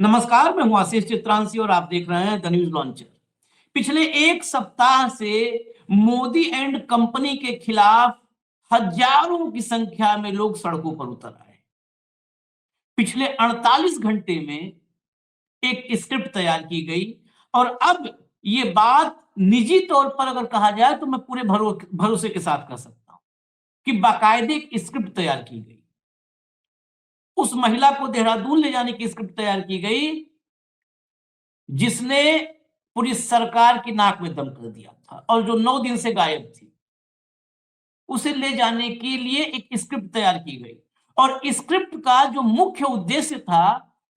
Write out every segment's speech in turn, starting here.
नमस्कार, मैं हूं आशीष चित्रांशी और आप देख रहे हैं द न्यूज लॉन्चर। पिछले एक सप्ताह से मोदी एंड कंपनी के खिलाफ हजारों की संख्या में लोग सड़कों पर उतर आए। पिछले 48 घंटे में एक स्क्रिप्ट तैयार की गई और अब ये बात निजी तौर पर अगर कहा जाए तो मैं पूरे भरोसे के साथ कह सकता हूं कि बाकायदे एक स्क्रिप्ट तैयार की गई। उस महिला को देहरादून ले जाने की स्क्रिप्ट तैयार की गई जिसने पूरी सरकार की नाक में दम कर दिया था और जो 9 दिन से गायब थी, उसे ले जाने के लिए एक स्क्रिप्ट तैयार की गई। और स्क्रिप्ट का जो मुख्य उद्देश्य था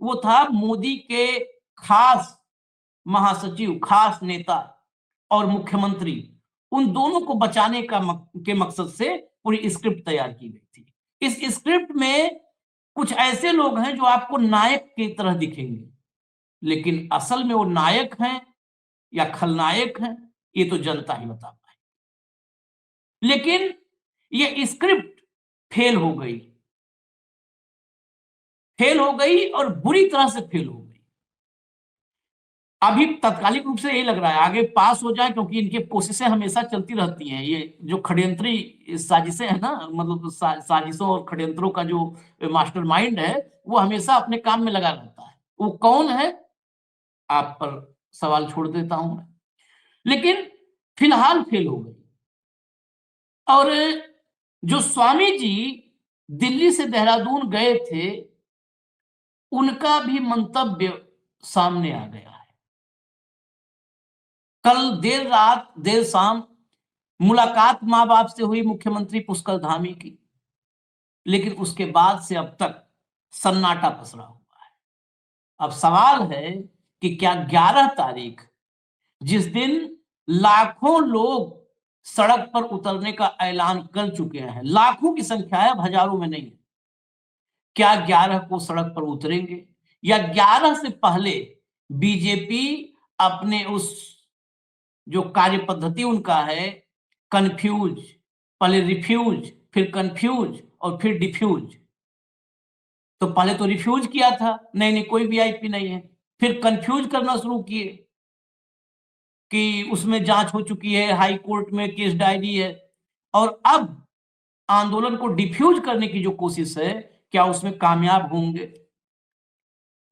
वो था मोदी के खास महासचिव, खास नेता और मुख्यमंत्री, उन दोनों को बचाने के मकसद से पूरी स्क्रिप्ट तैयार की गई थी। इस स्क्रिप्ट में कुछ ऐसे लोग हैं जो आपको नायक की तरह दिखेंगे, लेकिन असल में वो नायक हैं या खलनायक हैं ये तो जनता ही बता पाए। लेकिन ये स्क्रिप्ट फेल हो गई और बुरी तरह से फेल हो गई। अभी तात्कालिक रूप से यही लग रहा है आगे पास हो जाए, क्योंकि इनकी कोशिशें हमेशा चलती रहती हैं। ये जो षड्यंत्री साजिशें हैं ना, मतलब साजिशों और षड्यंत्रों का जो मास्टरमाइंड है वो हमेशा अपने काम में लगा रहता है। वो कौन है आप पर सवाल छोड़ देता हूं मैं, लेकिन फिलहाल फेल हो गई। और जो स्वामी जी दिल्ली से देहरादून गए थे उनका भी मंतव्य सामने आ गया है। कल देर रात देर शाम मुलाकात मां बाप से हुई मुख्यमंत्री पुष्कर धामी की, लेकिन उसके बाद से अब तक सन्नाटा पसरा हुआ है। अब सवाल है कि क्या 11 तारीख, जिस दिन लाखों लोग सड़क पर उतरने का ऐलान कर चुके हैं, लाखों की संख्या है, अब हजारों में नहीं है, क्या 11 को सड़क पर उतरेंगे या 11 से पहले बीजेपी अपने उस जो कार्य पद्धति उनका है, कंफ्यूज, पहले रिफ्यूज, फिर कंफ्यूज और फिर डिफ्यूज। तो पहले तो रिफ्यूज किया था, नहीं कोई वीआईपी नहीं है, फिर कंफ्यूज करना शुरू किए कि उसमें जांच हो चुकी है, हाई कोर्ट में केस डायरी है, और अब आंदोलन को डिफ्यूज करने की जो कोशिश है, क्या उसमें कामयाब होंगे?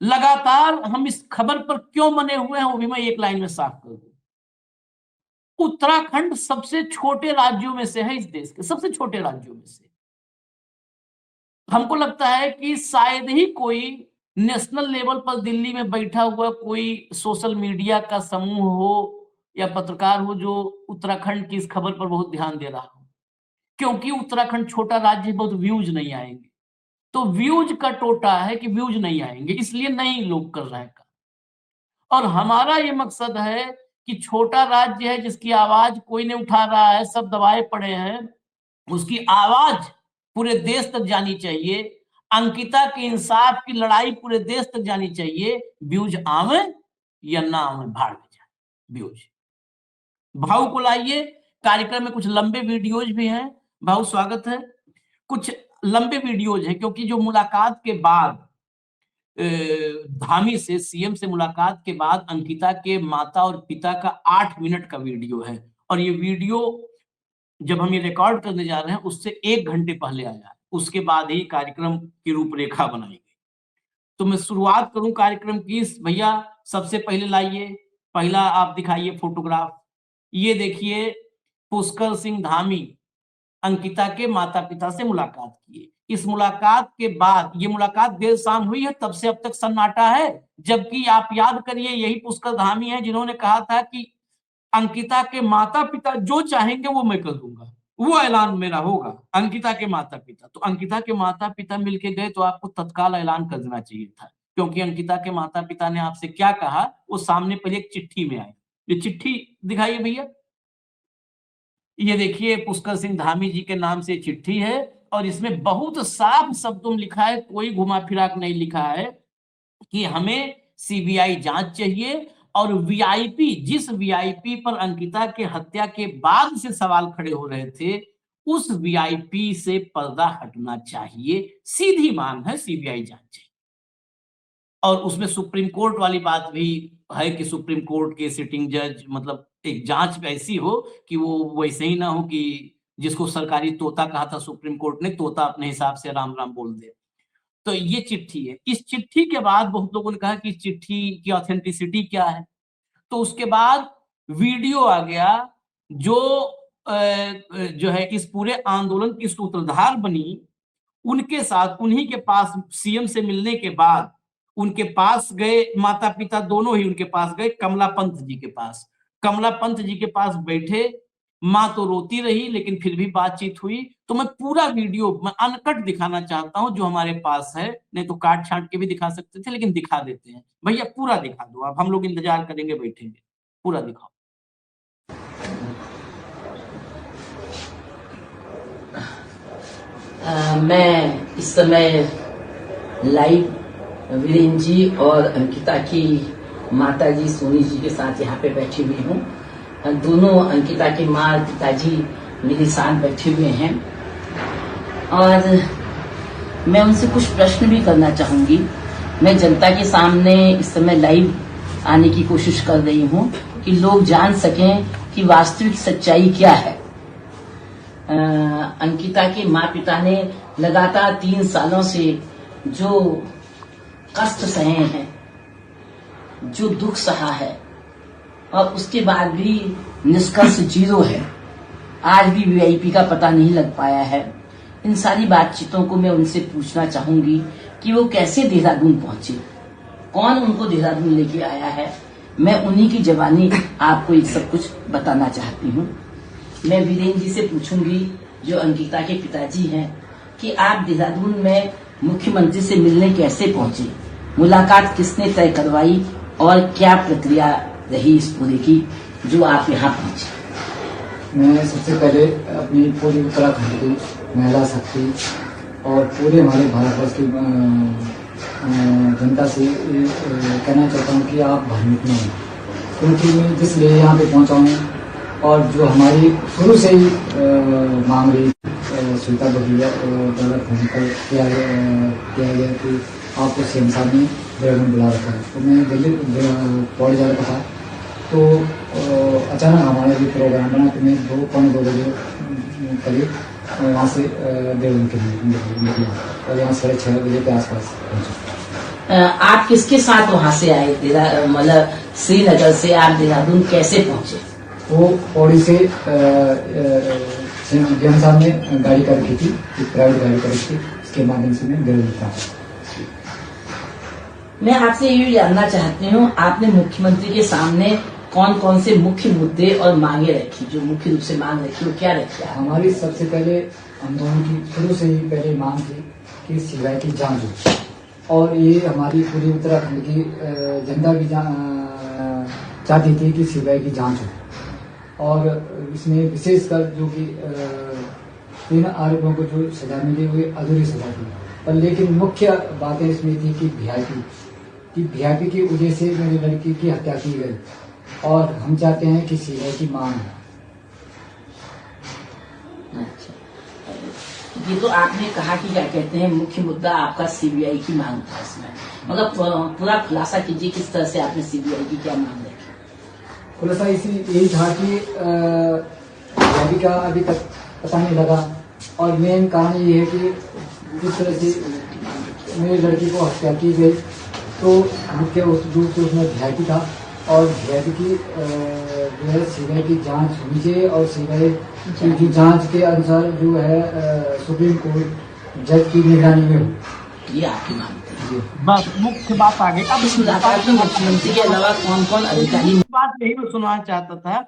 लगातार हम इस खबर पर क्यों बने हुए हैं वो भी मैं एक लाइन में साफ कर दूं। उत्तराखंड सबसे छोटे राज्यों में से है, इस देश के सबसे छोटे राज्यों में से। हमको लगता है कि शायद ही कोई नेशनल लेवल पर दिल्ली में बैठा हुआ कोई सोशल मीडिया का समूह हो या पत्रकार हो जो उत्तराखंड की इस खबर पर बहुत ध्यान दे रहा हो, क्योंकि उत्तराखंड छोटा राज्य, बहुत व्यूज नहीं आएंगे। तो व्यूज का टोटा है कि व्यूज नहीं आएंगे, इसलिए नहीं लोग कर रहे हैं। और हमारा ये मकसद है कि छोटा राज्य है जिसकी आवाज कोई नहीं उठा रहा है, सब दबाए पड़े हैं, उसकी आवाज पूरे देश तक जानी चाहिए। अंकिता के इंसाफ की लड़ाई पूरे देश तक जानी चाहिए। व्यूज आवे या ना आवे, भाड़ में जाए व्यूज। भाऊ को लाइए, कार्यक्रम में कुछ लंबे वीडियोज भी हैं। भाऊ स्वागत है। कुछ लंबे वीडियोज हैं क्योंकि जो मुलाकात के बाद धामी से, सीएम से मुलाकात के बाद अंकिता के माता और पिता का 8 मिनट का वीडियो है, और ये वीडियो जब हम ये रिकॉर्ड करने जा रहे हैं उससे 1 घंटे पहले आया है। उसके बाद ही कार्यक्रम की रूपरेखा बनाई गई। तो मैं शुरुआत करूं कार्यक्रम की। भैया सबसे पहले लाइए, पहला आप दिखाइए फोटोग्राफ। ये देखिए, पुष्कर सिंह धामी अंकिता के माता पिता से मुलाकात किए। इस मुलाकात के बाद, ये मुलाकात देर शाम हुई है, तब से अब तक सन्नाटा है। जबकि आप याद करिए, यही पुष्कर धामी है जिन्होंने कहा था कि अंकिता के माता पिता जो चाहेंगे वो मैं कर दूंगा, वो ऐलान मेरा होगा। अंकिता के माता पिता, तो अंकिता के माता पिता मिलके गए तो आपको तत्काल ऐलान कर देना चाहिए था, क्योंकि अंकिता के माता पिता ने आपसे क्या कहा वो सामने पहले एक चिट्ठी में आए। ये चिट्ठी दिखाइए भैया। ये देखिए, पुष्कर सिंह धामी जी के नाम से चिट्ठी है और इसमें बहुत साफ शब्दों में लिखा है, कोई घुमा फिरा नहीं लिखा है कि हमें सीबीआई जांच चाहिए, और वीआईपी, जिस वीआईपी पर अंकिता के हत्या के बाद से सवाल खड़े हो रहे थे, उस वीआईपी से पर्दा हटना चाहिए। सीधी मांग है, सीबीआई जांच चाहिए। और उसमें सुप्रीम कोर्ट वाली बात भी है कि सुप्रीम कोर्ट के सिटिंग जज मतलब एक जांच ऐसी हो कि वो वैसे ही ना हो कि जिसको सरकारी तोता कहा था सुप्रीम कोर्ट ने, तोता अपने हिसाब से राम राम बोल दे। तो ये चिट्ठी है। इस चिट्ठी के बाद बहुत लोगों ने कहा कि इस चिट्ठी की ऑथेंटिसिटी क्या है? तो उसके बाद वीडियो आ गया जो जो है इस पूरे आंदोलन की सूत्रधार बनी, उनके साथ उन्हीं के पास सीएम से मिलने के बाद उनके पास गए, माता-पिता दोनों ही उनके पास गए कमला पंत जी के पास। कमला पंत जी के पास बैठे, माँ तो रोती रही लेकिन फिर भी बातचीत हुई। तो मैं पूरा वीडियो मैं अनकट दिखाना चाहता हूँ जो हमारे पास है, नहीं तो काट-छाँट के भी दिखा सकते थे लेकिन दिखा देते हैं। भैया पूरा दिखा दो आप, हम लोग इंतज़ार करेंगे, बैठेंगे। पूरा दिखाओ। मैं इस समय लाइव वीरेंद्र जी और अंकिता की माता जी सोनी जी के साथ यहाँ पे बैठी हुई हूँ। दोनों अंकिता की माँ और पिताजी मेरे साथ बैठे हुए हैं और मैं उनसे कुछ प्रश्न भी करना चाहूंगी। मैं जनता के सामने इस समय लाइव आने की कोशिश कर रही हूँ कि लोग जान सकें कि वास्तविक सच्चाई क्या है। अंकिता के माँ पिता ने लगातार 3 सालों से जो कष्ट सहे हैं, जो दुख सहा है और उसके बाद भी निष्कर्ष 0 है। आज भी वीआईपी का पता नहीं लग पाया है। इन सारी बातचीतों को मैं उनसे पूछना चाहूंगी कि वो कैसे देहरादून पहुंचे, कौन उनको देहरादून लेके आया है। मैं उन्हीं की जबानी आपको ये सब कुछ बताना चाहती हूँ। मैं वीरेंद्र जी से पूछूंगी जो अंकिता के पिताजी हैं कि आप देहरादून में मुख्यमंत्री से मिलने कैसे पहुंचे, मुलाकात किसने तय करवाई और क्या प्रक्रिया रही इस पूरे की जो आप यहाँ पहुंचे। मैं सबसे पहले अपनी पूरी उत्तराखंड की महिला शक्ति और पूरे हमारे भारतवर्ष की जनता से कहना चाहता हूँ कि आप भ्रमित नहीं, क्योंकि मैं जिसलिए यहाँ पे पहुँचा हूँ और जो हमारी शुरू से ही मांग रही स्वीकार किया गया कि आपको सीएम साहब ने देहरादून बुला रखा है। तो मैं दिल्ली पौड़ी जा रहा था, तो अचानक हमारा भी प्रोग्राम बना तो मैं 2 बजे करीब वहाँ से देहरादून के लिए निकला और यहाँ 6:30 बजे के आसपास पहुँचा। आप किसके साथ वहाँ से आए? मतलब श्रीनगर से आप देहरादून कैसे पहुँचे? वो पौड़ी से सीएम साहब ने गाड़ी कर रखी थी, एक प्राइवेट गाड़ी कर रखी थी, इसके माध्यम से मैं देहरादून पहुंचा। मैं आपसे ये जानना चाहती हूँ, आपने मुख्यमंत्री के सामने कौन कौन से मुख्य मुद्दे और मांगे रखी, जो मुख्य रूप से मांग रखी वो क्या रखी? हमारी सबसे पहले हम दोनों की शुरू से ही पहले मांग थी कि सीबीआई की जांच हो और ये हमारी पूरी उत्तराखंड की जनता भी चाहती थी कि सीबीआई की जांच हो और इसमें विशेषकर जो कि 3 आरोपियों को जो सजा मिली हुई अधूरी सजा थी, पर लेकिन मुख्य बातें इसमें थी कि वीआईपी की वजह से मेरी लड़की की हत्या की गई और हम चाहते हैं कि सीबीआई की मांग है। अच्छा, ये तो आपने कहा कि क्या कहते हैं मुख्य मुद्दा आपका सीबीआई की मांग था। इसमें मतलब पूरा खुलासा कीजिए, किस तरह से आपने सीबीआई की क्या मांग रखी? खुलासा यही था कि अभी का अभी तक पता नहीं लगा और मेन कारण ये है कि जिस तरह से मेरी लड़की को हत्या की गई तो मुख्य रूप से उसमें वीआईपी था और वीआईपी की जो है सीबीआई की जांच होनी चाहिए और सीबीआई की जांच के अनुसार जो है सुप्रीम कोर्ट जज की निगरानी में हो। ये आपकी मांग थी। बस मुख्य बात आगे। अब इस मुलाकात में मुख्यमंत्री के अलावा कौन कौन अधिकारी? बात यही मैं सुनना चाहता था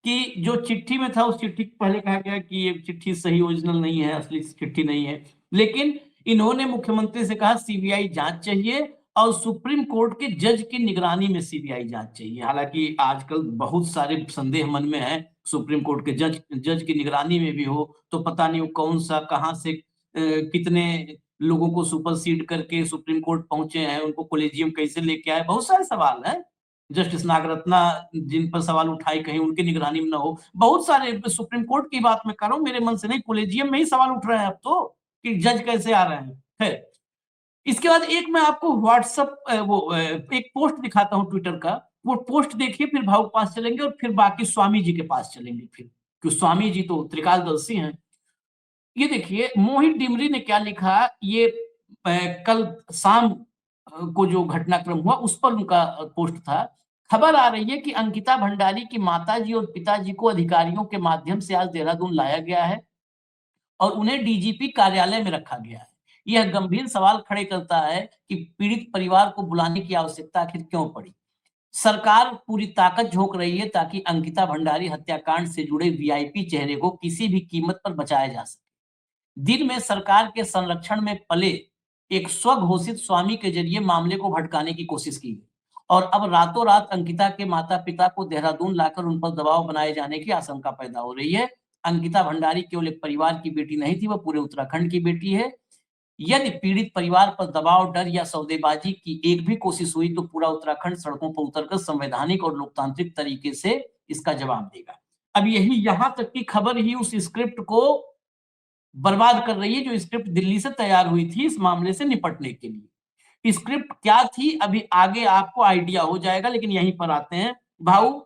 कि जो चिट्ठी में था उस चिट्ठी को पहले कहा गया कि ये चिट्ठी सही ओरिजिनल नहीं है, असली चिट्ठी नहीं है, लेकिन इन्होंने मुख्यमंत्री से कहा सीबीआई जांच चाहिए और सुप्रीम कोर्ट के जज की निगरानी में सीबीआई जांच चाहिए। हालांकि आजकल बहुत सारे संदेह मन में है, सुप्रीम कोर्ट के जज की निगरानी में भी हो तो पता नहीं वो कौन सा कहां से कितने लोगों को सुपरसीड करके सुप्रीम कोर्ट पहुंचे हैं, उनको कोलेजियम कैसे लेके आए, बहुत सारे सवाल हैं। जस्टिस नागरत्ना जिन पर सवाल उठाए कहीं उनकी निगरानी में न हो, बहुत सारे सुप्रीम कोर्ट की बात मैं कर रहा हूं, मेरे मन से नहीं, कोलेजियम में ही सवाल उठ रहे हैं अब तो कि जज कैसे आ रहे हैं। खैर, इसके बाद एक मैं आपको व्हाट्सएप एक पोस्ट दिखाता हूं ट्विटर का, वो पोस्ट देखिए, फिर भाऊ के पास चलेंगे और फिर बाकी स्वामी जी के पास चलेंगे, फिर क्यों स्वामी जी तो त्रिकालदर्शी हैं। ये देखिए मोहित डिमरी ने क्या लिखा, ये कल शाम को जो घटनाक्रम हुआ उस पर उनका पोस्ट था। खबर आ रही है कि अंकिता भंडारी की माताजी और पिताजी को अधिकारियों के माध्यम से आज देहरादून लाया गया है और उन्हें डीजीपी कार्यालय में रखा गया है। यह गंभीर सवाल खड़े करता है कि पीड़ित परिवार को बुलाने की आवश्यकता आखिर क्यों पड़ी। सरकार पूरी ताकत झोंक रही है ताकि अंकिता भंडारी हत्याकांड से जुड़े वीआईपी चेहरे को किसी भी कीमत पर बचाया जा सके। दिन में सरकार के संरक्षण में पले एक स्वघोषित स्वामी के जरिए मामले को भटकाने की कोशिश की गई और अब रातों रात अंकिता के माता पिता को देहरादून लाकर उन पर दबाव बनाए जाने की आशंका पैदा हो रही है। अंकिता भंडारी केवल एक परिवार की बेटी नहीं थी, वह पूरे उत्तराखंड की बेटी है। यदि पीड़ित परिवार पर दबाव, डर या सौदेबाजी की एक भी कोशिश हुई तो पूरा उत्तराखंड सड़कों पर उतरकर संवैधानिक और लोकतांत्रिक तरीके से इसका जवाब देगा। अब यही यहां तक की खबर ही उस स्क्रिप्ट को बर्बाद कर रही है जो स्क्रिप्ट दिल्ली से तैयार हुई थी इस मामले से निपटने के लिए। स्क्रिप्ट क्या थी अभी आगे आपको आइडिया हो जाएगा, लेकिन यहीं पर आते हैं। भाऊ,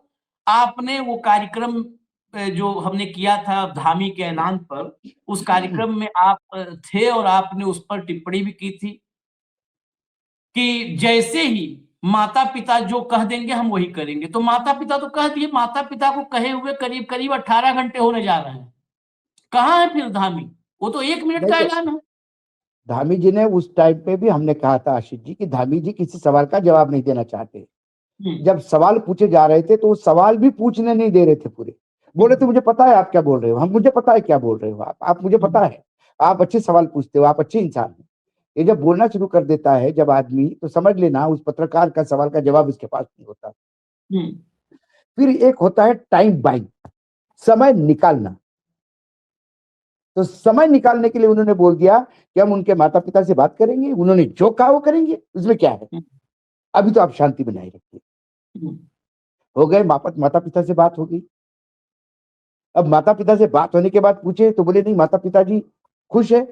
आपने वो कार्यक्रम जो हमने किया था धामी के ऐलान पर, उस कार्यक्रम में आप थे और आपने उस पर टिप्पणी भी की थी कि जैसे ही माता पिता जो कह देंगे हम वही करेंगे। तो माता पिता तो कह दिए, माता पिता को कहे हुए करीब करीब 18 घंटे होने जा रहे हैं। कहाँ है फिर धामी? वो तो 1 मिनट का ऐलान है। धामी जी ने उस टाइम पे भी हमने कहा था आशीष जी कि धामी जी किसी सवाल का जवाब नहीं देना चाहते। जब सवाल पूछे जा रहे थे तो वो सवाल भी पूछने नहीं दे रहे थे, पूरे बोले थे मुझे पता है आप क्या बोल रहे हो, हम मुझे पता है क्या बोल रहे हो आप मुझे पता है, आप अच्छे सवाल पूछते हो, आप अच्छे इंसान हैं। ये जब बोलना शुरू कर देता है जब आदमी, तो समझ लेना उस पत्रकार का सवाल का जवाब उसके पास नहीं होता। फिर एक होता है टाइम बाइंग, समय निकालना। तो समय निकालने के लिए उन्होंने बोल दिया कि हम उनके माता पिता से बात करेंगे, उन्होंने जो कहा वो करेंगे, उसमें क्या है। अभी तो आप शांति बनाए रखिए। हो गए, माता पिता से बात हो गई। अब माता पिता से बात होने के बाद पूछे तो बोले नहीं, माता पिताजी खुश है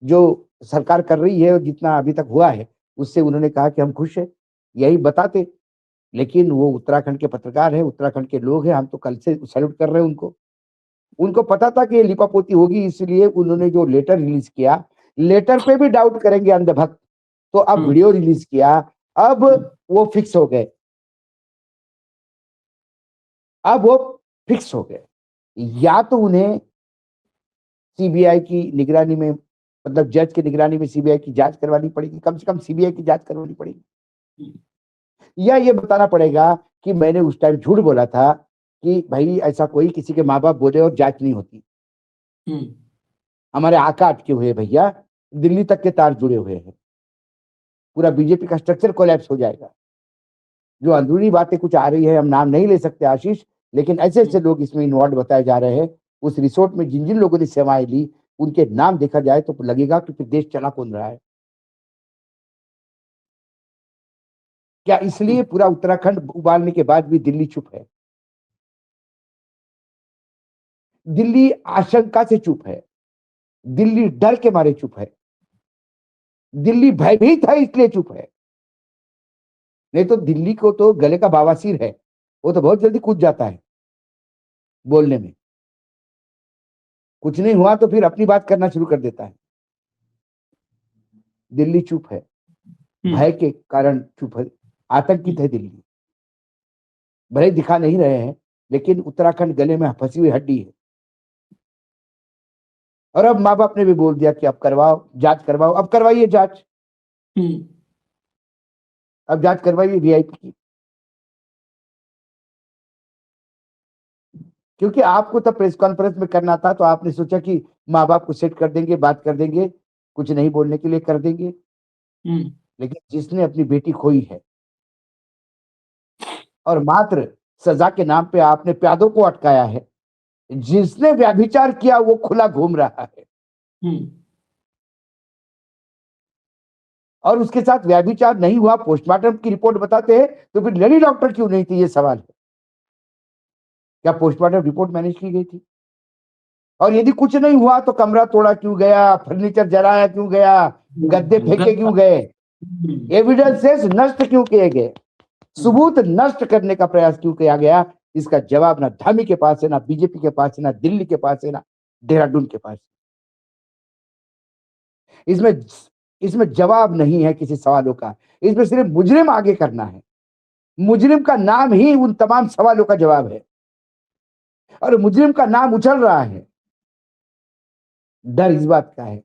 जो सरकार कर रही है और जितना अभी तक हुआ है उससे उन्होंने कहा कि हम खुश है, यही बताते। लेकिन वो उत्तराखंड के पत्रकार है, उत्तराखंड के लोग हैं, हम तो कल से सैल्यूट कर रहे हैं उनको पता था कि ये लिपापोती होगी, इसलिए उन्होंने जो लेटर रिलीज किया, लेटर पे भी डाउट करेंगे अंधभक्त, तो अब वीडियो रिलीज किया, अब वो फिक्स हो गए, या तो उन्हें सीबीआई की निगरानी में, मतलब जज की निगरानी में सीबीआई की जांच करवानी पड़ेगी, कम से कम सीबीआई की जांच करवानी पड़ेगी, या ये बताना पड़ेगा कि मैंने उस टाइम झूठ बोला था कि भाई ऐसा कोई किसी के माँ बाप बोले और जांच नहीं होती। हमारे आका अटके हुए भैया, दिल्ली तक के तार जुड़े हुए हैं, पूरा बीजेपी का स्ट्रक्चर कोलैप्स हो जाएगा। जो अंदरूनी बातें कुछ आ रही है, हम नाम नहीं ले सकते आशीष, लेकिन ऐसे ऐसे लोग इसमें इन्वॉल्व बताए जा रहे हैं। उस रिसोर्ट में जिन जिन लोगों ने सेवाएं ली उनके नाम देखा जाए तो लगेगा कि फिर देश चला कौन रहा है। क्या इसलिए पूरा उत्तराखंड उबालने के बाद भी दिल्ली चुप है? दिल्ली आशंका से चुप है, दिल्ली डर के मारे चुप है, दिल्ली भयभीत है इसलिए चुप है। नहीं तो दिल्ली को तो गले का बवासीर है, वो तो बहुत जल्दी कूद जाता है बोलने में। कुछ नहीं हुआ तो फिर अपनी बात करना शुरू कर देता है। दिल्ली चुप है, भय के कारण चुप है, आतंकित है दिल्ली। भले दिखा नहीं रहे हैं लेकिन उत्तराखंड गले में फंसी हुई हड्डी है। और अब माँ बाप ने भी बोल दिया कि अब करवाओ, जांच करवाओ। अब करवाइए जांच, अब जांच करवाइए वीआईपी की, क्योंकि आपको तब प्रेस कॉन्फ्रेंस में करना था तो आपने सोचा कि माँ बाप को सेट कर देंगे, बात कर देंगे, कुछ नहीं बोलने के लिए कर देंगे। लेकिन जिसने अपनी बेटी खोई है और मात्र सजा के नाम पे आपने प्यादों को अटकाया है, जिसने व्यभिचार किया वो खुला घूम रहा है, और उसके साथ व्यभिचार नहीं हुआ, पोस्टमार्टम की रिपोर्ट बताते हैं, तो फिर लेडी डॉक्टर क्यों नहीं थी, ये सवाल है। क्या पोस्टमार्टम रिपोर्ट मैनेज की गई थी? और यदि कुछ नहीं हुआ तो कमरा तोड़ा क्यों गया, फर्नीचर जलाया क्यों गया, गद्दे फेंके क्यों गए, एविडेंसेस नष्ट क्यों किए गए, सबूत नष्ट करने का प्रयास क्यों किया गया, इसका जवाब ना धामी के पास है, ना बीजेपी के पास है, ना दिल्ली के पास है, ना देहरादून के पास। इसमें जवाब नहीं है किसी सवालों का, इसमें सिर्फ मुजरिम आगे करना है। मुजरिम का नाम ही उन तमाम सवालों का जवाब है, और मुजरिम का नाम उछल रहा है। डर इस बात का है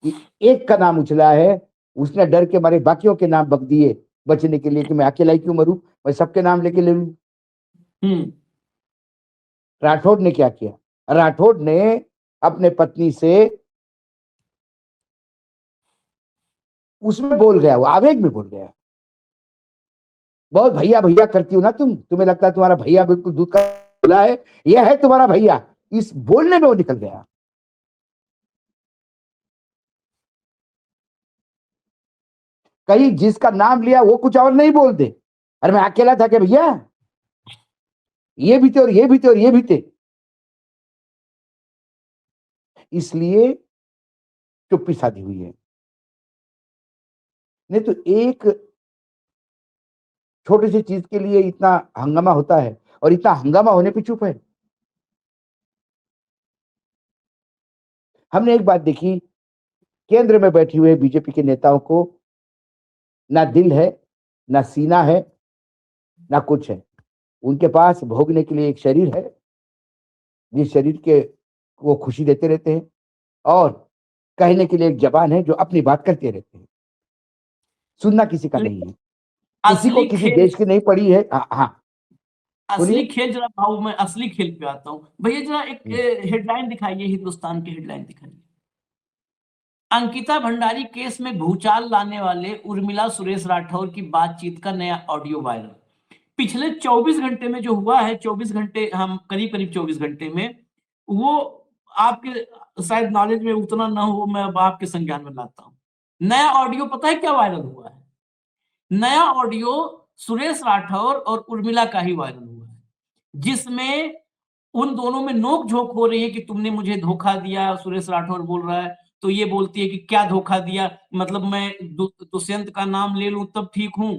कि एक का नाम उछला है, उसने डर के मारे बाकियों के नाम बक दिए बचने के लिए कि मैं अकेला ही क्यों मरूं, मैं सबके नाम लेके ले लूं। राठौड़ ने क्या किया, राठौड़ ने अपने पत्नी से उसमें बोल गया, वो आवेग में बोल गया, बहुत भैया भैया करती हो ना तुम, तुम्हें लगता है तुम्हारा भैया बिल्कुल दूध का खुला है, यह है तुम्हारा भैया, इस बोलने में वो निकल गया। कहीं जिसका नाम लिया वो कुछ और नहीं बोल दे, अरे मैं अकेला था क्या भैया, ये भी थे और ये भी थे और ये भी थे। इसलिए चुप्पी साधी हुई है। नहीं तो एक छोटी सी चीज के लिए इतना हंगामा होता है, और इतना हंगामा होने पे चुप है। हमने एक बात देखी, केंद्र में बैठे हुए बीजेपी के नेताओं को ना दिल है, ना सीना है, ना कुछ है। उनके पास भोगने के लिए एक शरीर है, जिस शरीर के वो खुशी देते रहते हैं, और कहने के लिए एक जबान है जो अपनी बात करते रहते हैं। सुनना किसी का नहीं है, किसी को किसी देश की नहीं पड़ी है। हाँ, असली खेल जरा भाऊ, मैं असली खेल पे आता हूँ भैया। जरा एक हेडलाइन दिखाइए, हिंदुस्तान की हेडलाइन दिखाइए। अंकिता भंडारी केस में भूचाल लाने वाले उर्मिला सुरेश राठौर की बातचीत का नया ऑडियो वायरल। पिछले 24 घंटे में जो हुआ है, 24 घंटे, हम करीब 24 घंटे में, वो आपके शायद नॉलेज में उतना ना हो, मैं अब आपके संज्ञान में लाता हूं। नया ऑडियो पता है क्या वायरल हुआ है? नया ऑडियो सुरेश राठौर और उर्मिला का ही वायरल हुआ है, जिसमें उन दोनों में नोक झोंक हो रही है कि तुमने मुझे धोखा दिया। सुरेश राठौर बोल रहा है तो ये बोलती है कि क्या धोखा दिया, मतलब मैं दुष्यंत का नाम ले लूं तब ठीक हूं,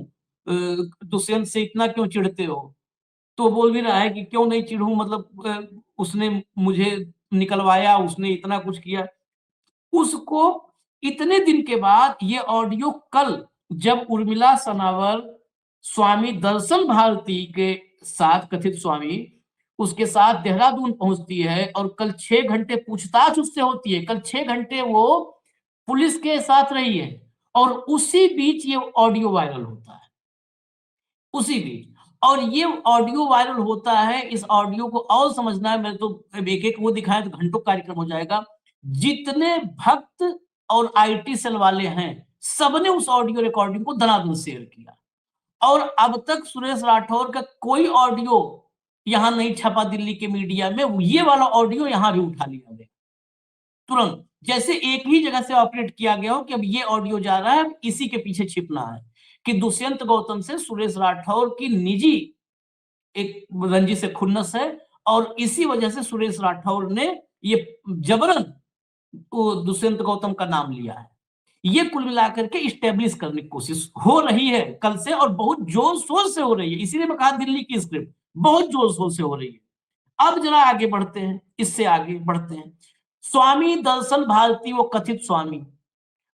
दुष्यंत से इतना क्यों चिढ़ते हो? तो बोल भी रहा है कि क्यों नहीं चिढ़ूं, मतलब उसने मुझे निकलवाया, उसने इतना कुछ किया। उसको इतने दिन के बाद ये ऑडियो कल, जब उर्मिला सनावर स्वामी दर्शन भारती के साथ, कथित स्वामी, उसके साथ देहरादून पहुंचती है और कल 6 घंटे पूछताछ उससे होती है। कल 6 घंटे वो पुलिस के साथ रही है, और उसी बीच ये ऑडियो वायरल होता है, उसी बीच। और ये ऑडियो वायरल होता है। इस ऑडियो को और समझना है, मैं तो एक एक वो दिखाया तो घंटों कार्यक्रम हो जाएगा। जितने भक्त और आईटी सेल वाले हैं, सबने उस ऑडियो रिकॉर्डिंग को धनाधन शेयर किया, और अब तक सुरेश राठौर का कोई ऑडियो यहां नहीं छपा दिल्ली के मीडिया में। ये वाला ऑडियो यहां भी उठा लिया गया तुरंत, जैसे एक ही जगह से ऑपरेट किया गया हो कि अब ये ऑडियो जा रहा है, इसी के पीछे छिपना है कि दुष्यंत गौतम से सुरेश राठौर की निजी एक रंजिश से खुन्नस है, और इसी वजह से सुरेश राठौर ने ये जबरन को दुष्यंत गौतम का नाम लिया है। ये कुल मिलाकर के इस्टेब्लिश करने की कोशिश हो रही है कल से, और बहुत जोर शोर से हो रही है। इसीलिए मैं कहा दिल्ली की स्क्रिप्ट बहुत जोर शोर से हो रही है। अब जरा आगे बढ़ते हैं, इससे आगे बढ़ते हैं। स्वामी दर्शन भारती, वो कथित स्वामी,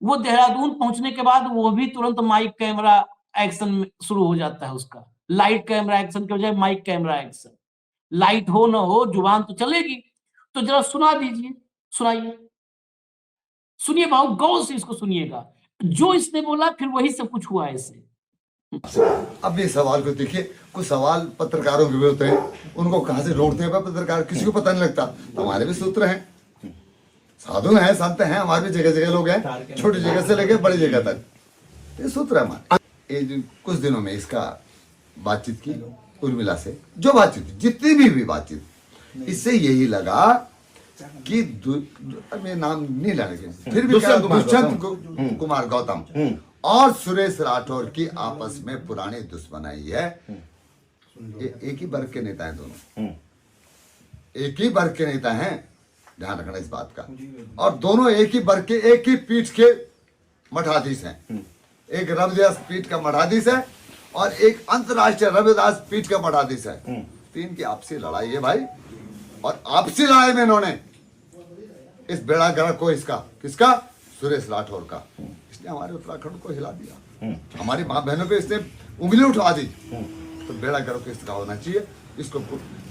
वो देहरादून पहुंचने के बाद वो भी तुरंत माइक कैमरा एक्शन शुरू हो जाता है उसका। लाइट कैमरा एक्शन के बजाय माइक कैमरा एक्शन। लाइट हो ना हो, जुबान तो चलेगी। तो जरा सुना दीजिए, सुनाइए, सुनिए भाव, गौर से इसको सुनिएगा। जो इसने बोला फिर वही सब कुछ हुआ ऐसे। अब ये सवाल को देखिए, कुछ सवाल पत्रकारों के भी होते हैं, उनको कहां से ढूंढते हैं पत्रकार, किसी को पता नहीं लगता। हमारे भी सूत्र हैं, साधु हैं, संत हैं, हमारे भी जगह जगह लोग हैं, छोटी जगह से लेकर बड़ी जगह तक ये सूत्र है हमारे। ये कुछ दिनों में इसका बातचीत की उर्मिला से, जो बातचीत जितनी भी बातचीत, इससे यही लगा कि मैं नाम नहीं लेंगे, फिर भी दुष्यंत कुमार गौतम और सुरेश राठौर की आपस में पुरानी दुश्मनी है। एक ही वर्ग के नेता हैं दोनों, एक ही वर्ग के नेता हैं, ध्यान रखना इस बात का। और दोनों एक ही वर्ग के, एक ही पीठ के मठाधीश हैं। एक रविदास पीठ का मठाधीश है और एक अंतरराष्ट्रीय रविदास पीठ का मठाधीश है। तीन की आपसी लड़ाई है भाई, और आपसी लड़ाई में इन्होंने इस बेड़ा गर्क को, इसका किसका, सुरेश राठौर का, इसने हमारे उत्तराखंड को हिला दिया। हमारी माँ बहनों पे इसने उंगली उठा दी। तो बेड़ा गर्क इसका होना चाहिए, इसको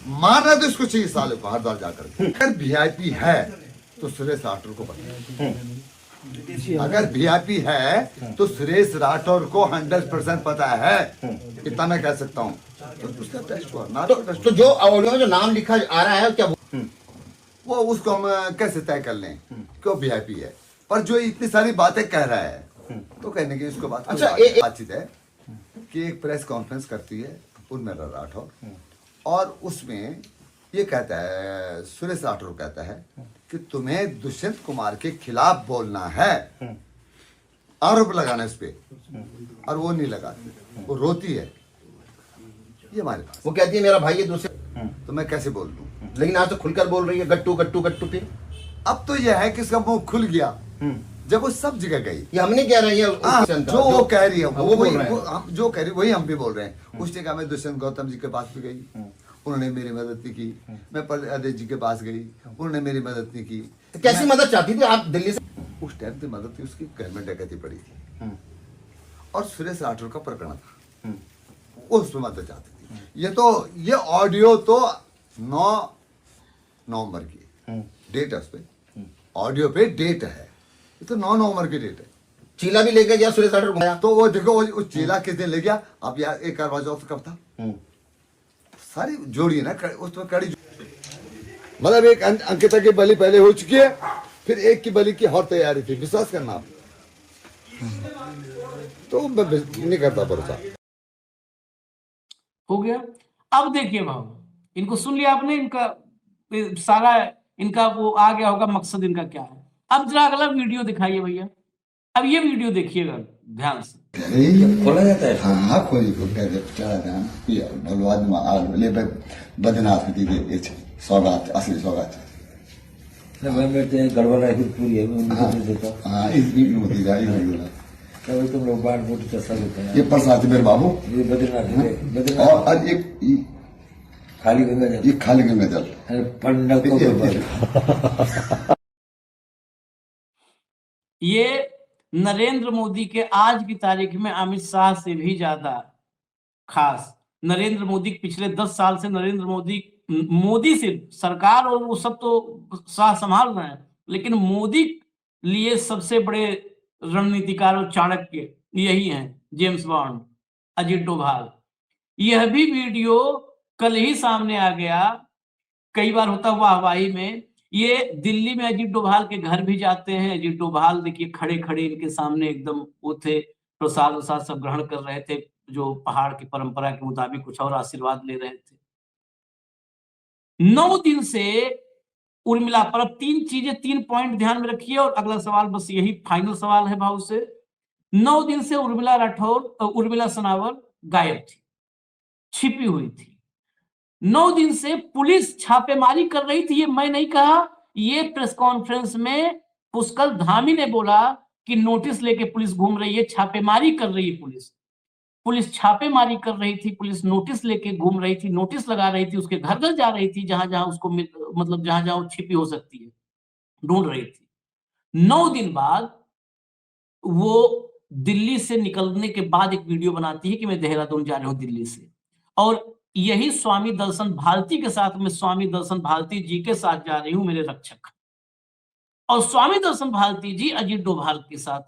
मारना तो इसको चाहिए साले को हर बार जाकर। अगर वीआईपी है तो सुरेश राठौर को पता है, अगर वीआईपी है तो सुरेश राठौर को 100% पता है, इतना मैं कह सकता हूँ। तो उसका टेस्ट हुआ ना, तो जो ऑडियो में जो नाम लिखा आ रहा है क्या वो उसको हम कैसे तय कर लें क्यों वीआईपी है, पर जो इतनी सारी बातें कह रहा है तो कहने की इसको बात। अच्छा, बातचीत है कि एक प्रेस कॉन्फ्रेंस करती है उर्मिला राठौर, और उसमें ये कहता है, सुरेश राठौर कहता है कि तुम्हें दुष्यंत कुमार के खिलाफ बोलना है, आरोप लगाना इस पे, और वो नहीं लगाती, वो रोती है। ये हमारे पास वो कहती है मेरा भाई है दूसरे, तो मैं कैसे बोल दूं? लेकिन आज तो खुलकर बोल रही है गट्टू गट्टू गट्टू। फिर अब तो यह है कि इसका मुंह खुल गया जब वो सब जगह गई। ये हम नहीं कह रहे हैं, जो वो कह रही है वो बोल रहे हैं। हम जो कह रही वही हम भी बोल रहे हैं। उस जगह में दुष्यंत गौतम जी के पास भी गई, उन्होंने मेरी मदद नहीं की। मैं प्रहलाद जी के पास गई, उन्होंने मेरी मदद नहीं की। तो कैसी मदद चाहती थी आप दिल्ली से? उस टाइम की मदद थी उसकी, घर में डकैती पड़ी थी और सुरेश राठौर का प्रकरण था, उसमें मदद चाहती थी। ये ऑडियो तो 9 नवंबर की डेट है, उस पे ऑडियो पे डेट है, ये तो 9 नवंबर की डेट है। चीला भी लेके गया सुरेश राठौर घुमाया। तो वो देखो वो चीला किस दिन ले गया। अब यार एक करवा चौथ कब था, सारी जोड़ी है ना उसमें कड़ी। मतलब एक अंकिता की बलि पहले हो चुकी है, फिर एक की बलि की और तैयारी थी, विश्वास करना आप। तो मैं नहीं करता भरोसा। हो गया। अब देखिए भाव, इनको सुन लिया आपने, इनका सारा इनका वो आ गया होगा मकसद इनका क्या है। अब जरा अगला वीडियो दिखाइए भैया। अब ये वीडियो देखिएगा ध्यान से। खोला जाता है। हाँ खोली को चला था भगवान में आग ले बद्रीनाथ की दी सौगात, असली सौगात। गड़बड़ है फिर पूरी है। हाँ इस बीच में होती जाएगी। तुम लोग बाढ़ बोट का सब होता है। ये प्रसाद मेरे बाबू, ये बद्रीनाथ और एक खाली गंगा जल, ये खाली गंगा जल पंडा को। ये नरेंद्र मोदी के आज की तारीख में अमित शाह से भी ज्यादा खास, नरेंद्र मोदी पिछले 10 साल से नरेंद्र मोदी से सरकार और वो सब तो शाह संभाल रहे हैं, लेकिन मोदी लिए सबसे बड़े रणनीतिकार और चाणक्य यही हैं, जेम्स बॉन्ड, अजीत डोभाल। यह भी वीडियो कल ही सामने आ गया, कई बार होता वाहवाही में। ये दिल्ली में अजीत डोभाल के घर भी जाते हैं। अजीत डोभाल देखिए खड़े खड़े इनके सामने एकदम वो थे, प्रसाद वसाद सब ग्रहण कर रहे थे, जो पहाड़ की परंपरा के मुताबिक कुछ और आशीर्वाद ले रहे थे। 9 दिन से उर्मिला पर, अब 3 चीजें, 3 पॉइंट ध्यान में रखिए और अगला सवाल बस यही फाइनल सवाल है भाव से। 9 दिन से उर्मिला राठौर, उर्मिला सनावर गायब थी, छिपी हुई थी। 9 दिन से पुलिस छापेमारी कर रही थी। ये मैं नहीं कहा, ये प्रेस कॉन्फ्रेंस में पुष्कर धामी ने बोला कि नोटिस लेके पुलिस घूम रही है, छापेमारी कर रही है पुलिस छापेमारी कर रही थी, पुलिस नोटिस लेके घूम रही थी, नोटिस लगा रही थी, उसके घर घर जा रही थी, जहां जहां उसको मतलब जहां जहां वो छिपी हो सकती है ढूंढ रही थी। 9 दिन बाद वो दिल्ली से निकलने के बाद एक वीडियो बनाती है कि मैं देहरादून जा रही हूँ दिल्ली से, और यही स्वामी दर्शन भारती के साथ, मैं स्वामी दर्शन भारती जी के साथ जा रही हूं, मेरे रक्षक। और स्वामी दर्शन भारती जी अजीत डोभाल के साथ,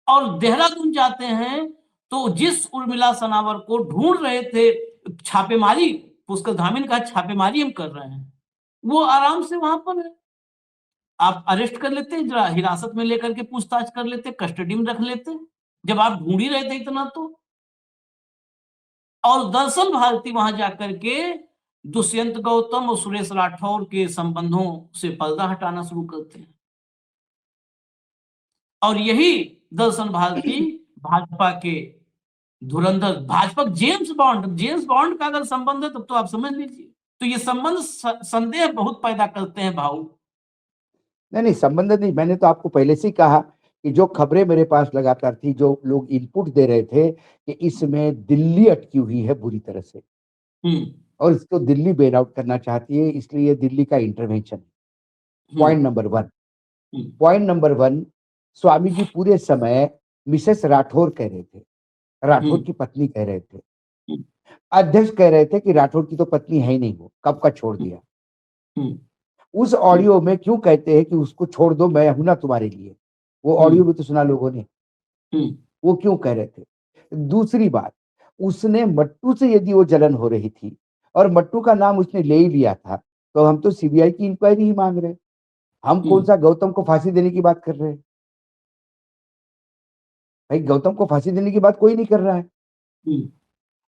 और देहरादून जाते हैं तो जिस उर्मिला सनावर को ढूंढ रहे थे, छापेमारी, पुष्कर धामी ने कहा छापेमारी हम कर रहे हैं, वो आराम से वहां पर है। आप अरेस्ट कर लेते, जरा हिरासत में लेकर के पूछताछ कर लेते, कस्टडी में रख लेते, जब आप ढूंढ ही रहे थे इतना तो। और दर्शन भारती वहां जाकर के दुष्यंत गौतम और सुरेश राठौर के संबंधों से पर्दा हटाना शुरू करते हैं। और यही दर्शन भारती भाजपा के धुरंधर, भाजपा जेम्स बॉन्ड का अगर संबंध है तब तो आप समझ लीजिए। तो ये संबंध संदेह बहुत पैदा करते हैं भाऊ। नहीं संबंध नहीं, मैंने तो आपको पहले से ही कहा कि जो खबरें मेरे पास लगातार थी, जो लोग इनपुट दे रहे थे कि इसमें दिल्ली अटकी हुई है बुरी तरह से और इसको दिल्ली बेल आउट करना चाहती है, इसलिए दिल्ली का intervention. Point number 1। Point number 1, Swami ji पूरे समय मिसेस राठौर कह रहे थे, राठौर की पत्नी कह रहे थे, अध्यक्ष कह रहे थे कि राठौर की तो पत्नी है ही नहीं, वो कब का छोड़ दिया। उस ऑडियो में क्यों कहते हैं कि उसको छोड़ दो, मैं हूं ना तुम्हारे लिए, वो ऑडियो भी तो सुना लोगों ने, वो क्यों कह रहे थे। दूसरी बात, उसने मट्टू से यदि वो जलन हो रही थी और मट्टू का नाम उसने ले ही लिया था, तो हम तो सीबीआई की इंक्वायरी ही मांग रहे हैं। हम कौन सा गौतम को फांसी देने की बात कर रहे हैं? भाई गौतम को फांसी देने की बात कोई नहीं कर रहा है।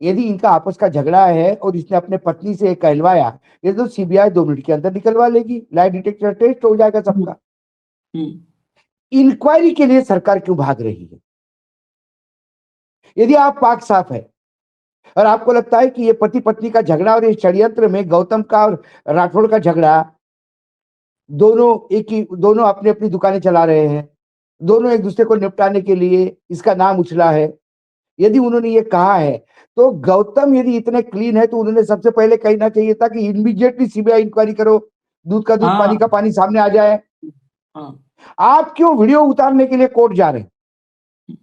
यदि इनका आपस का झगड़ा है और इसने अपने पत्नी से कहलवाया, ये तो सीबीआई 2 मिनट के अंदर निकलवा लेगी, लाई डिटेक्टर टेस्ट हो जाएगा सबका। इंक्वायरी के लिए सरकार क्यों भाग रही है? यदि आप पाक साफ है और आपको लगता है कि ये पति पत्नी का झगड़ा और इस षड्यंत्र में गौतम का और राठौड़ का झगड़ा, दोनों अपनी अपनी दुकानें चला रहे हैं, दोनों एक दूसरे को निपटाने के लिए इसका नाम उछला है, यदि उन्होंने ये कहा है, तो गौतम यदि इतने क्लीन है तो उन्होंने सबसे पहले कहना चाहिए था कि इमीडिएटली सीबीआई इंक्वायरी करो, दूध का दूध पानी का पानी सामने आ जाए। आप क्यों वीडियो उतारने के लिए कोर्ट जा रहे हैं?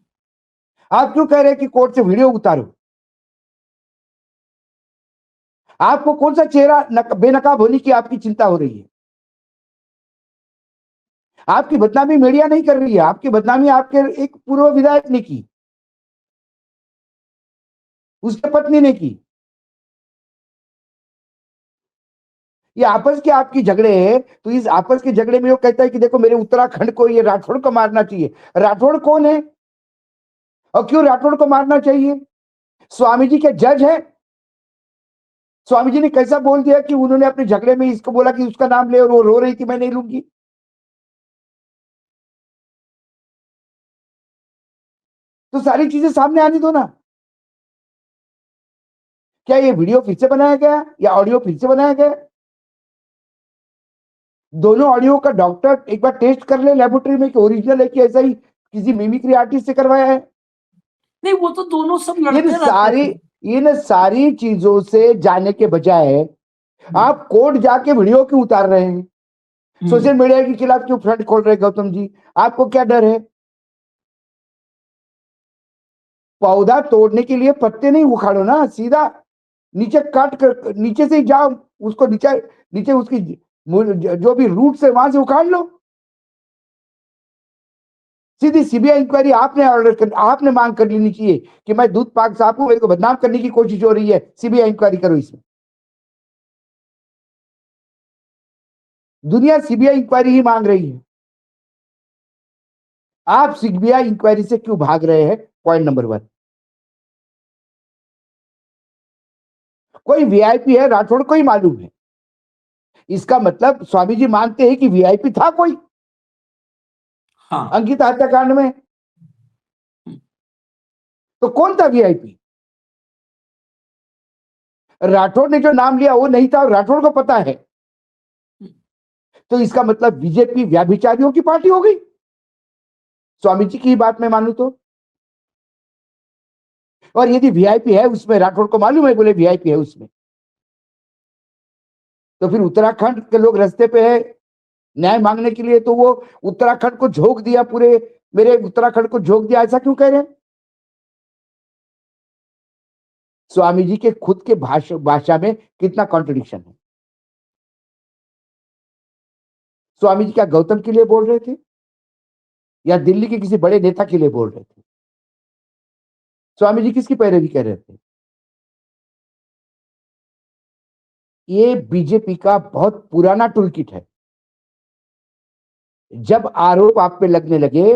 आप क्यों कह रहे हैं कि कोर्ट से वीडियो उतारो? आपको कौन सा चेहरा बेनकाब होने की आपकी चिंता हो रही है? आपकी बदनामी मीडिया नहीं कर रही है, आपकी बदनामी आपके एक पूर्व विधायक ने की, उसके पत्नी ने की। ये आपस के आपकी झगड़े हैं, तो इस आपस के झगड़े में वो कहता है कि देखो मेरे उत्तराखंड को ये राठौड़ को मारना चाहिए। राठौड़ कौन है और क्यों राठौड़ को मारना चाहिए? स्वामी जी के जज है। स्वामी जी ने कैसा बोल दिया कि उन्होंने अपने झगड़े में इसको बोला कि उसका नाम ले और वो रो रही थी, मैं नहीं लूंगी। तो सारी चीजें सामने आनी दो ना। क्या ये वीडियो फिर से बनाया गया या ऑडियो फिर से बनाया गया? दोनों ऑडियो का डॉक्टर एक बार टेस्ट कर ले लेबोरेटरी में कि ओरिजिनल है कि ऐसा ही किसी मिमिक्री आर्टिस्ट से करवाया है। नहीं, वो तो दोनों सब लड़ते इन सारी चीजों से जाने के बजाय आप कोर्ट जाके वीडियो क्यों उतार रहे हैं? सोशल मीडिया के खिलाफ क्यों फ्रंट खोल रहे हैं गौतम जी? आपको क्या डर है? पौधा तोड़ने के लिए पत्ते नहीं उखाड़ो ना, सीधा नीचे काट कर नीचे से ही जाओ, उसको नीचे उसकी जो भी रूट से वहां से उखाड़ लो। सीधी सीबीआई इंक्वायरी आपने मांग कर लेनी चाहिए कि मैं दूध पाक साहब को मेरे को बदनाम करने की कोशिश हो रही है, सीबीआई इंक्वायरी करो इसमें। दुनिया सीबीआई इंक्वायरी ही मांग रही है, आप सीबीआई इंक्वायरी से क्यों भाग रहे हैं? Point number 1। कोई वीआईपी है, राठौड़ को ही मालूम है। इसका मतलब स्वामी जी मानते हैं कि वीआईपी था कोई। हाँ। अंकिता हत्याकांड में तो कौन था वीआईपी? राठौड़ ने जो नाम लिया वो नहीं था और राठौड़ को पता है, तो इसका मतलब बीजेपी व्याभिचारियों की पार्टी हो गई। स्वामी जी की बात में मानू तो, और यदि वीआईपी है उसमें, राठौड़ को मालूम है बोले वीआईपी है उसमें, तो फिर उत्तराखंड के लोग रास्ते पे है न्याय मांगने के लिए, तो वो उत्तराखंड को झोंक दिया, पूरे मेरे उत्तराखंड को झोंक दिया, ऐसा क्यों कह रहे हैं? स्वामी जी के खुद के भाषा में कितना कॉन्ट्रडिक्शन है। स्वामी जी क्या गौतम के लिए बोल रहे थे या दिल्ली के किसी बड़े नेता के लिए बोल रहे थे? स्वामी जी किसकी पैरवी कर रहे थे? ये बीजेपी का बहुत पुराना टूल किट है। जब आरोप आप पे लगने लगे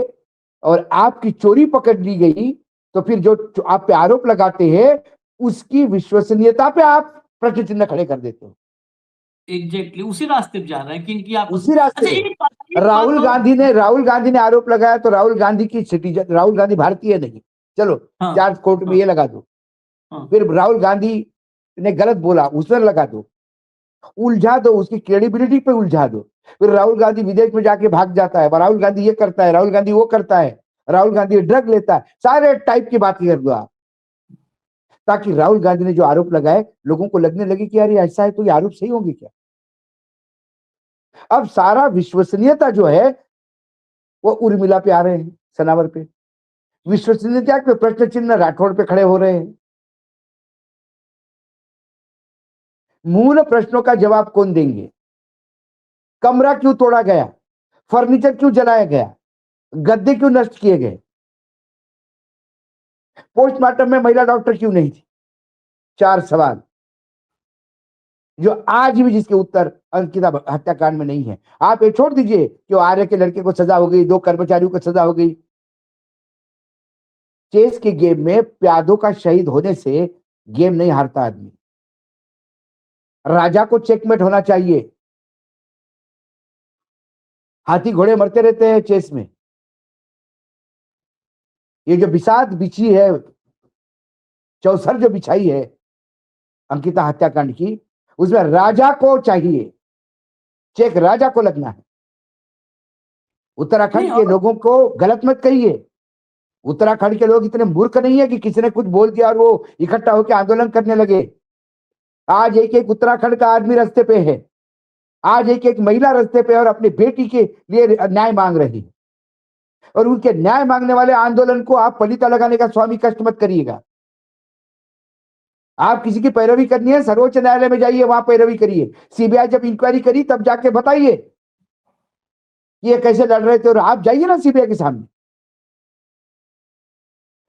और आपकी चोरी पकड़ ली गई, तो फिर जो आप पे आरोप लगाते हैं उसकी विश्वसनीयता पे आप प्रश्न चिन्ह खड़े कर देते हो। एग्जैक्टली उसी रास्ते पे जा रहे हैं कि इनकी आप उसी रास्ते। राहुल गांधी ने आरोप लगाया, तो राहुल गांधी की सिटीजन, राहुल गांधी भारतीय नहीं, चलो चार्ज कोर्ट में ये लगा दो। फिर राहुल गांधी ने गलत बोला, उस पर लगा दो। उलझा दो, उसकी क्रेडिबिलिटी पे उलझा दो। फिर राहुल गांधी विदेश में जाके भाग जाता है, राहुल गांधी ये करता है, राहुल गांधी वो करता है, राहुल गांधी ड्रग लेता है, सारे टाइप की बातें कर दो आप, ताकि राहुल गांधी ने जो आरोप लगाए लोगों को लगने लगे कि यार ये ऐसा है तो ये आरोप सही होंगे क्या। अब सारा विश्वसनीयता जो है वो उर्मिला पे आ रहे हैं, सनावर पे। विश्वसनीयता के प्रश्न चिन्ह राठौड़ पे खड़े हो रहे हैं। मूल प्रश्नों का जवाब कौन देंगे? कमरा क्यों तोड़ा गया? फर्नीचर क्यों जलाया गया? गद्दे क्यों नष्ट किए गए? पोस्टमार्टम में महिला डॉक्टर क्यों नहीं थी? 4 सवाल जो आज भी जिसके उत्तर अंकिता हत्याकांड में नहीं है। आप ये छोड़ दीजिए कि आर्य के लड़के को सजा हो गई, 2 कर्मचारियों को सजा हो गई। चेस के गेम में प्यादों का शहीद होने से गेम नहीं हारता आदमी। राजा को चेकमेट होना चाहिए। हाथी घोड़े मरते रहते हैं चेस में। ये जो बिसात बिछी है, चौसर जो बिछाई है अंकिता हत्याकांड की, उसमें राजा को चाहिए, चेक राजा को लगना है। उत्तराखंड के लोगों को गलत मत कहिए। उत्तराखंड के लोग इतने मूर्ख नहीं है कि किसी ने कुछ बोल दिया और वो इकट्ठा होकर आंदोलन करने लगे। आज एक एक उत्तराखंड का आदमी रास्ते पे है, आज एक एक महिला रास्ते पे और अपनी बेटी के लिए न्याय मांग रही है। और उनके न्याय मांगने वाले आंदोलन को आप पलीता लगाने का स्वामी कष्ट मत करिएगा। आप किसी की पैरवी करनी है, सर्वोच्च न्यायालय में जाइए, वहां पैरवी करिए। सीबीआई जब इंक्वायरी करी तब जाके बताइए ये कैसे लड़ रहे थे, और आप जाइए ना सीबीआई के सामने।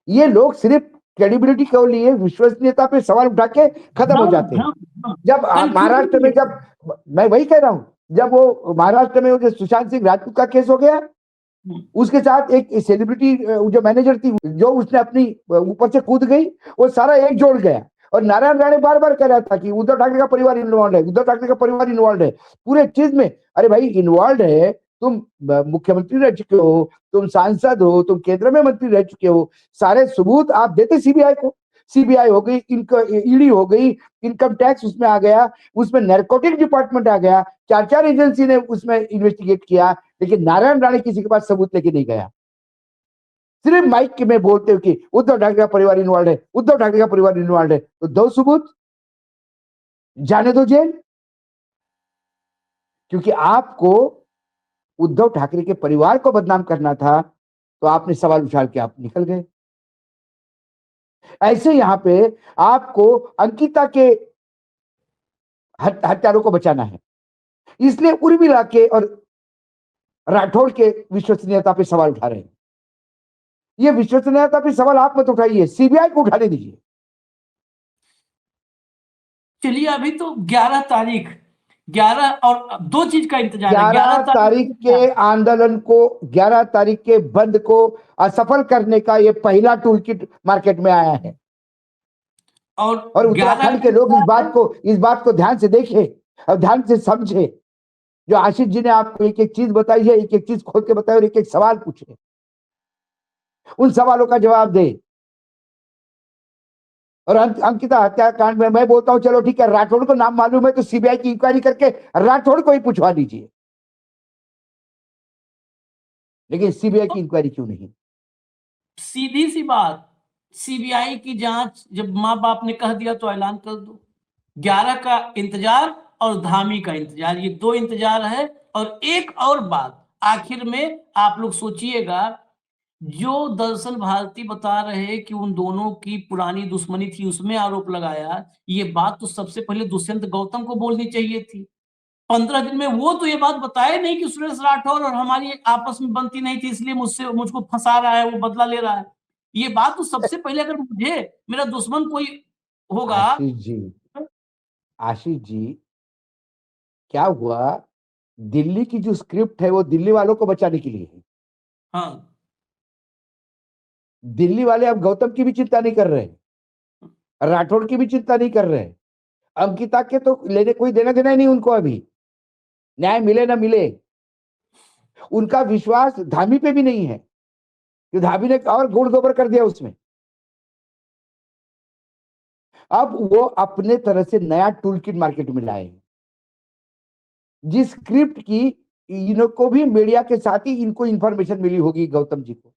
ये लोग सिर्फ क्रेडिबिलिटी के लिए विश्वसनीयता पे सवाल उठा के खत्म हो जाते हैं। जब महाराष्ट्र में, जब मैं वही कह रहा हूं, जब वो महाराष्ट्र में वो जो सुशांत सिंह राजपूत का केस हो गया, उसके साथ एक सेलिब्रिटी जो मैनेजर थी, जो उसने अपनी ऊपर से कूद गई, वो सारा एक जोड़ गया। और नारायण राणे बार बार कह रहा था कि उद्धव ठाकरे का परिवार इन्वॉल्व है, उद्धव ठाकरे का परिवार इन्वॉल्व है पूरे चीज में। अरे भाई, इन्वॉल्व है, तुम मुख्यमंत्री रह चुके हो, तुम सांसद हो, तुम केंद्र में मंत्री रह चुके हो, सारे सबूत आप देते सीबीआई को। सीबीआई हो गई, ईडी हो गई, इनकम टैक्स उसमें आ गया, उसमें नैर्कोटिक डिपार्टमेंट आ गया, 4 एजेंसी ने उसमें इन्वेस्टिगेट किया, लेकिन नारायण राणे किसी के पास सबूत लेके नहीं गया। सिर्फ माइक में बोलते हो कि उद्धव ठाकरे का परिवार इन्वॉल्व है, उद्धव ठाकरे का परिवार इन्वॉल्व है, तो दो सबूत, जाने दो जेल। क्योंकि आपको उद्धव ठाकरे के परिवार को बदनाम करना था, तो आपने सवाल उछाल के आप निकल गए। ऐसे यहां पे आपको अंकिता के हत्यारों को बचाना है, इसलिए उर्मिला के और राठौड़ के विश्वसनीयता पे सवाल उठा रहे हैं। ये विश्वसनीयता पे सवाल आप मत उठाइए, सीबीआई को उठाने दीजिए। चलिए, अभी तो 11 तारीख, 11 और 2 चीज का इंतजार है। 11 तारीख के आंदोलन को, 11 तारीख के बंद को असफल करने का ये पहला टूल किट मार्केट में आया है। और उत्तराखंड के लोग इस बात को ध्यान से देखें और ध्यान से समझे। जो आशीष जी ने आपको एक एक चीज बताई है, एक एक चीज खोल के बताई और एक एक सवाल पूछे, उन सवालों का जवाब दे। और अंकिता हत्याकांड में मैं बोलता हूं, चलो ठीक है, राठौड़ को नाम मालूम है तो सीबीआई की इंक्वायरी करके राठौड़ को ही पूछवा दीजिए, लेकिन सीबीआई की इंक्वायरी क्यों नहीं? सीधी सी बात, सीबीआई की जांच जब माँ बाप ने कह दिया तो ऐलान कर दो। 11 का इंतजार और धामी का इंतजार, ये 2 इंतजार है। और एक और बात आखिर में आप लोग सोचिएगा, जो दर्शन भारती बता रहे हैं कि उन दोनों की पुरानी दुश्मनी थी, उसमें आरोप लगाया, ये बात तो सबसे पहले दुष्यंत गौतम को बोलनी चाहिए थी। 15 दिन में वो तो ये बात बताए नहीं कि सुरेश राठौर और हमारी आपस में बनती नहीं थी, इसलिए मुझको फंसा रहा है, वो बदला ले रहा है। ये बात तो सबसे पहले, अगर मुझे मेरा दुश्मन कोई होगा। आशीष जी, क्या हुआ? दिल्ली की जो स्क्रिप्ट है वो दिल्ली वालों को बचाने के लिए है। हाँ, दिल्ली वाले अब गौतम की भी चिंता नहीं कर रहे, राठौड़ की भी चिंता नहीं कर रहे, अंकिता के तो लेने कोई देना देना ही नहीं उनको। अभी न्याय मिले ना मिले, उनका विश्वास धामी पे भी नहीं है, कि धामी ने और गुड़ गोबर कर दिया उसमें। अब वो अपने तरह से नया टूल किट मार्केट में लाए, जिस स्क्रिप्ट की इनको भी मीडिया के साथ ही इनको इंफॉर्मेशन मिली होगी गौतम जी को।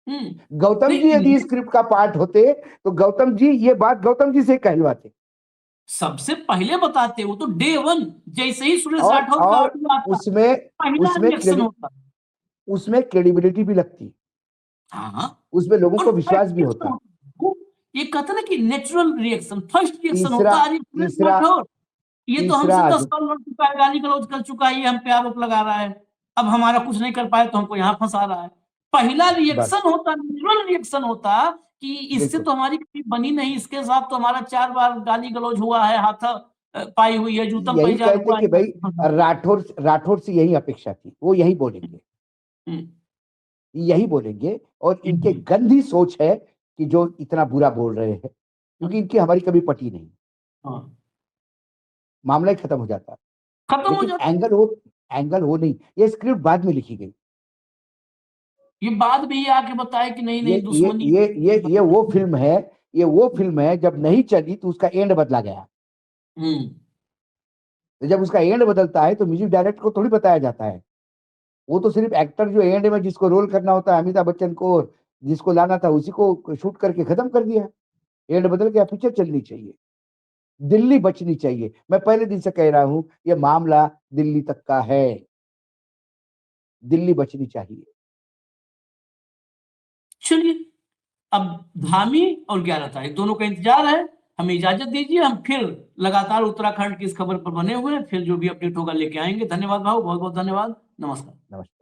गौतम जी यदि नहीं, स्क्रिप्ट का पार्ट होते तो गौतम जी ये बात गौतम जी से कहलवाते। सबसे पहले बताते, वो तो डे 1 जैसे ही सुरेश और राठौर का ऑडियो आता, उसमें पहला रिएक्शन होता। उसमें क्रेडिबिलिटी भी लगती, हाँ, उसमें लोगों और को विश्वास फर्स्ट भी रिएक्शन होता। होता। ये कहते ना कि नेचुरल रिएक्शन, फर्स्ट रिएक्शन तीसरा होता। अरे सुरेश तीसरा राठौर ये तो तीसरा हमसे 10 साल लड़ चुका है, गाली गलौज कर चुका है, ये हम पे आरोप लगा रहा है, अब हमारा कुछ नहीं कर पाए तो हमको यहाँ फंसा रहा है। पहला बस रिएक्शन होता, नेचुरल रिएक्शन होता कि इससे बिल्कुल तो हमारी कभी बनी नहीं, इसके साथ तो हमारा 4 बार गाली गलौज हुआ है, हाथा पाई हुई है, जूतम यही पैजार कहते हुआ कि है। भाई राठौर से यही अपेक्षा थी, वो यही बोलेंगे, यही बोलेंगे। और इनके गंदी सोच है कि जो इतना बुरा बोल रहे हैं, क्योंकि इनकी हमारी कभी पटी नहीं, हाँ, मामला ही खत्म हो जाता। खत्म हो लेकिन जाता। एंगल वो नहीं, ये स्क्रिप्ट बाद में लिखी गई। ये बाद में ये आके बताए कि नहीं ये नहीं दुश्मनी। ये वो फिल्म है, ये वो फिल्म है जब नहीं चली तो उसका एंड बदला गया। तो जब उसका एंड बदलता है तो म्यूजिक डायरेक्टर को थोड़ी बताया जाता है, वो तो सिर्फ एक्टर जो एंड में जिसको रोल करना होता है, अमिताभ बच्चन को जिसको लाना था उसी को शूट करके खत्म कर दिया। एंड बदल गया, पिक्चर चलनी चाहिए, दिल्ली बचनी चाहिए। मैं पहले दिन से कह रहा हूं ये मामला दिल्ली तक का है, दिल्ली बचनी चाहिए। चलिए, अब धामी और 11 तारीख दोनों का इंतजार है। हमें इजाजत दीजिए, हम फिर लगातार उत्तराखंड की इस खबर पर बने हुए हैं, फिर जो भी अपडेट होगा लेके आएंगे। धन्यवाद भाऊ, बहुत बहुत धन्यवाद। नमस्कार।